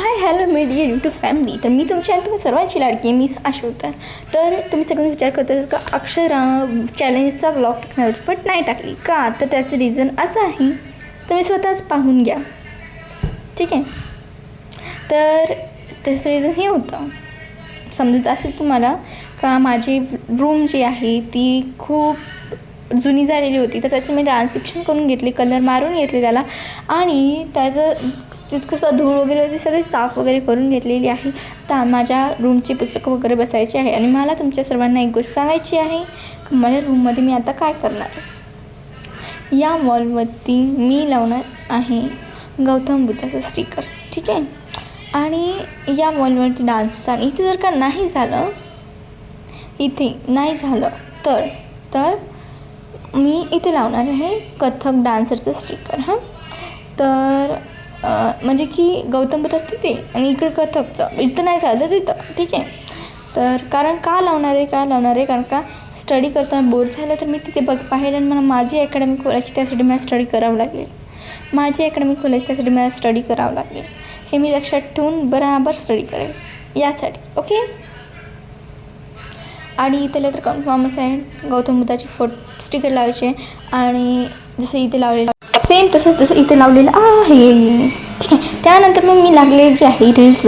Hi hello मी dear YouTube family. तर मी तुमच्या तुम्ही सर्वांची लाडकी मी आशुतर. तर तुम्ही सगळ्यांनी विचार करता का अक्षरा चॅलेंजचा व्लॉग टाकणार होती पण नाही टाकली का, तर त्याचं रिझन असं आहे, तुम्ही स्वतःच पाहून घ्या. ठीक आहे. तर त्याचं रिझन हे होतं, समजत असेल तुम्हाला का माझी रूम जी आहे ती खूप जुनी झालेली होती, तर त्याचं मी ट्रान्झॅक्शन करून घेतले, कलर मारून घेतले त्याला, आणि त्याचं तितकंसं धूळ वगैरे होती सगळी साफ वगैरे करून घेतलेली आहे. तर माझ्या रूमची पुस्तकं वगैरे बसायची आहे. आणि मला तुमच्या सर्वांना एक गोष्ट सांगायची आहे की माझ्या रूममध्ये मी आता काय करणार. या वॉलवरती मी लावणार आहे गौतम बुद्धाचं स्टिकर. ठीक आहे. आणि या वॉलवरती डान्सचा इथे जर का नाही झालं, इथे नाही झालं तर मी इथे लावणार आहे कथक डान्सरचं स्टिकर. हां, तर म्हणजे की गौतम बुद्धाचं तिथे आणि इकडे कथकचं, इथं नाही झालं तिथं. ठीक आहे. तर कारण का लावणार आहे कारण का स्टडी करताना बोर झालं तर मी तिथे पाहिलं आणि मला माझी अकॅडमी खोलायची, त्यासाठी मला स्टडी करावं लागेल. त्यासाठी मला स्टडी करावं लागेल. हे मी लक्षात ठेवून बराबर स्टडी करेल यासाठी. ओके. आणि इथे तर कन्फर्मच आहे गौतम बुद्धाची स्टिकर लावायचे. आणि जसं इथे लावलेलं सेम तसंच जसं इथे लावलेलं आहे. ठीक आहे. त्यानंतर मग मी लागलेली आहे रील्स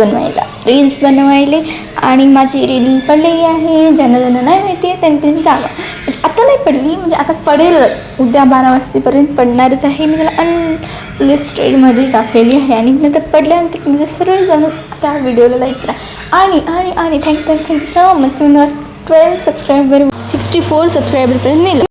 बनवायला. आणि माझी रील पडलेली आहे. ज्यांना नाही माहिती आहे त्यांनी जावं. म्हणजे आता नाही पडली, म्हणजे आता पडेलच, उद्या 12 वाजतेपर्यंत पडणारच आहे. मी त्याला अनलिस्टेडमध्ये टाकलेली आहे. आणि नंतर पडल्यानंतर मी सर्वजण त्या व्हिडिओला लाईक करा. आणि थँक्यू सो मच. तुम्ही 12 सबस्क्रायबर 64 सबस्क्रायबरपर्यंत नेलं.